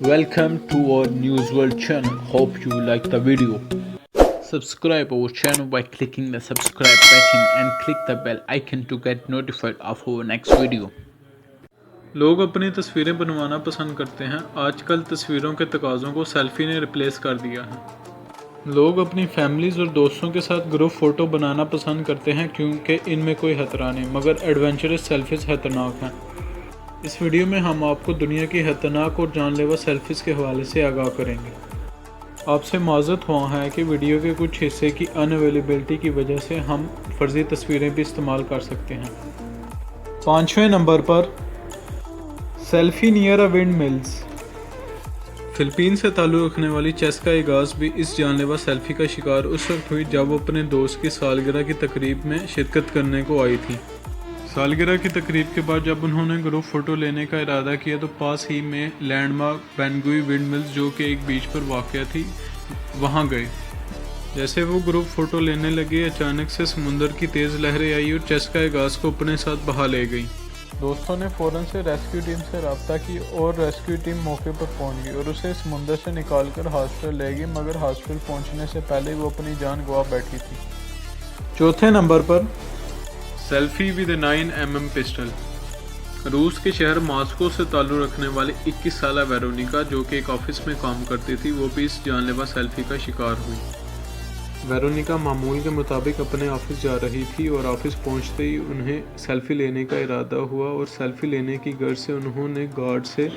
Welcome to our News World channel. Hope you like the video. Subscribe our channel by clicking the subscribe button and click the bell icon to get notified of our next video. लोग अपनी तस्वीरें बनवाना पसंद करते हैं। आजकल तस्वीरों के तकाज़ों को सेल्फी ने रिप्लेस कर दिया है। लोग अपनी फैमिलीज़ और दोस्तों के साथ ग्रुप फ़ोटो बनाना पसंद करते हैं क्योंकि इनमें कोई खतरा नहीं, मगर एडवेंचरस सेल्फीज़ खतरनाक हैं। इस वीडियो में हम आपको दुनिया की खतरनाक और जानलेवा सेल्फीज़ के हवाले से आगाह करेंगे। आपसे माज़रत हुआ है कि वीडियो के कुछ हिस्से की अनअवेलेबिलिटी की वजह से हम फ़र्ज़ी तस्वीरें भी इस्तेमाल कर सकते हैं। 5वें नंबर पर selfie near a windmills. Philippine से ताल्लुक़ रखने वाली चेस्का एगास भी इस जानलेवा सेल्फ़ी का शिकार उस वक्त हुई जब वो अपने दोस्त की सालगिरह की तकरीब में शिरकत करने को आई थी। सालगिरह की तकरीब के बाद जब उन्होंने ग्रुप फ़ोटो लेने का इरादा किया तो पास ही में लैंडमार्क बेनगुई विंड मिल्स, जो कि एक बीच पर वाक़या थी, वहाँ गए। जैसे वो ग्रुप फ़ोटो लेने लगे, अचानक से समुंदर की तेज़ लहरें आई और चेस्का एगास को अपने साथ बहा ले गई। दोस्तों ने फ़ौरन से रेस्क्यू टीम से रब्ता की और रेस्क्यू टीम मौके पर पहुंच गई और उसे समुंदर से निकालकर हॉस्पिटल ले गई, मगर हॉस्पिटल पहुंचने से पहले वो अपनी जान गंवा बैठी थी। चौथे नंबर पर सेल्फी विद 9mm पिस्टल। रूस के शहर मॉस्को से ताल्लुक़ रखने वाली 21 साला वेरोनिका, जो कि एक ऑफिस में काम करती थी, वो भी इस जानलेवा सेल्फी का शिकार हुई। वेरोनिका मामूल के मुताबिक अपने ऑफिस जा रही थी और ऑफिस पहुंचते ही उन्हें सेल्फ़ी लेने का इरादा हुआ और सेल्फ़ी लेने की गर्ज से उन्होंने गार्ड से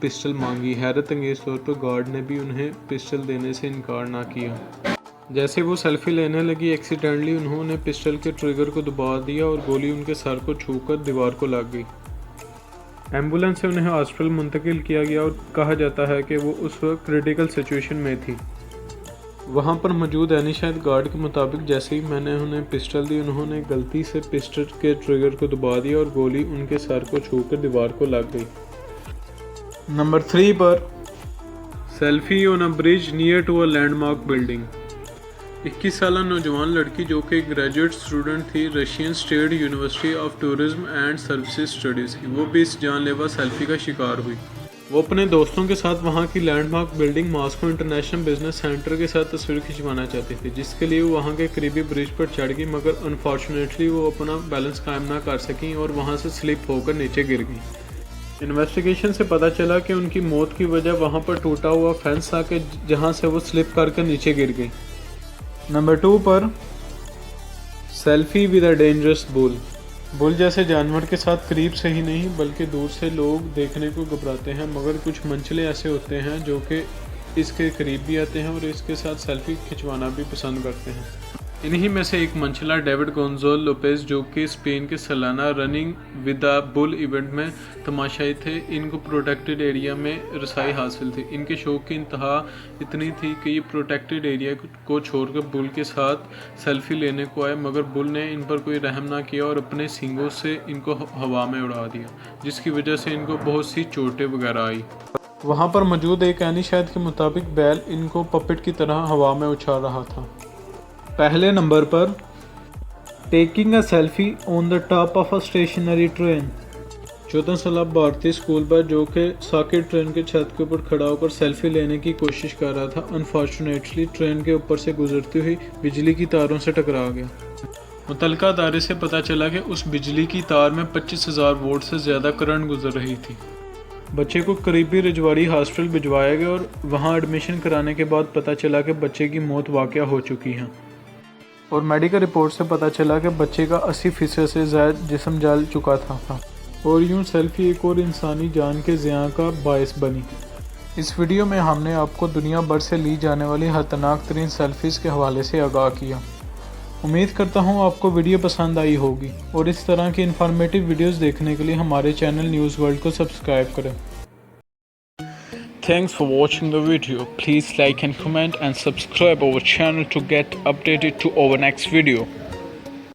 पिस्टल मांगी। हैरत अंगेज़ तौर पर गार्ड ने भी उन्हें पिस्टल देने से इनकार ना किया। जैसे वो सेल्फ़ी लेने लगी, एक्सीडेंटली उन्होंने पिस्टल के ट्रिगर को दबा दिया और गोली उनके सर को छूकर दीवार को लग गई। एम्बुलेंस से उन्हें हॉस्पिटल मुंतकिल किया गया और कहा जाता है कि वो उस वक्त क्रिटिकल सिचुएशन में थी। वहाँ पर मौजूद एनीशाद गार्ड के मुताबिक जैसे ही मैंने उन्हें पिस्टल दी, उन्होंने गलती से पिस्टल के ट्रिगर को दबा दिया और गोली उनके सर को छूकर दीवार को लग गई। नंबर 3 पर selfie on a bridge near to a landmark building. 21 साला नौजवान लड़की, जो कि ग्रेजुएट स्टूडेंट थी Russian state university of tourism and services studies की, वो भी इस जानलेवा सेल्फी का शिकार हुई। वो अपने दोस्तों के साथ वहाँ की landmark building Moscow international business centre के साथ तस्वीर खिंचवाना चाहती थी, जिसके लिए वो वहाँ के करीबी ब्रिज पर चढ़ गई, मगर अनफॉर्चुनेटली वो अपना बैलेंस कायम ना कर सकी और वहाँ से स्लिप होकर नीचे गिर गई। इन्वेस्टिगेशन से पता चला कि उनकी मौत की वजह वहाँ पर टूटा हुआ फेंस था कि जहाँ से वो स्लिप कर नीचे गिर गई। नंबर 2 पर selfie with a dangerous bull. Bull जैसे जानवर के साथ करीब से ही नहीं बल्कि दूर से लोग देखने को घबराते हैं, मगर कुछ मंचले ऐसे होते हैं जो कि इसके करीब भी आते हैं और इसके साथ सेल्फी खिंचवाना भी पसंद करते हैं। इन्हीं में से एक मंचला डेविड गोंजालो लोपेज, जो कि स्पेन के सालाना running with the bull event में तमाशाई थे, इनको प्रोटेक्टेड एरिया में रसाई हासिल थी। इनके शौक़ की इंतहा इतनी थी कि ये प्रोटेक्टेड एरिया को छोड़कर बुल के साथ सेल्फी लेने को आए, मगर बुल ने इन पर कोई रहम ना किया और अपने सींगों से इनको हवा में उड़ा दिया, जिसकी वजह से इनको बहुत सी चोटें वगैरह आई। वहाँ पर मौजूद एक एनीशाद के मुताबिक बैल इनको पपेट की तरह हवा में उछाल रहा था। पहले नंबर पर taking a selfie on the top of a stationary train. 14 साल भारतीय स्कूल बस, जो कि साकेत ट्रेन के छत के ऊपर खड़ा होकर सेल्फी लेने की कोशिश कर रहा था, अनफॉर्चुनेटली ट्रेन के ऊपर से गुजरती हुई बिजली की तारों से टकरा गया। मुतलका अदारे से पता चला कि उस बिजली की तार में 25,000 वोल्ट से ज़्यादा करंट गुजर रही थी। बच्चे को करीबी रजवाड़ी हॉस्पिटल भिजवाया गया और वहाँ एडमिशन कराने के बाद पता चला कि बच्चे की मौत वाक़या हो चुकी है और मेडिकल रिपोर्ट से पता चला कि बच्चे का 80% से ज़्यादा जिस्म जल चुका था और यूं सेल्फी एक और इंसानी जान के ज़िया का बायस बनी। इस वीडियो में हमने आपको दुनिया भर से ली जाने वाली खतरनाक तरीन सेल्फीज़ के हवाले से आगाह किया। उम्मीद करता हूं आपको वीडियो पसंद आई होगी और इस तरह की इन्फॉर्मेटिव वीडियोस देखने के लिए हमारे चैनल न्यूज़ वर्ल्ड को सब्सक्राइब करें। Thanks for watching the video. Please like and comment and subscribe our channel to get updated to our next video.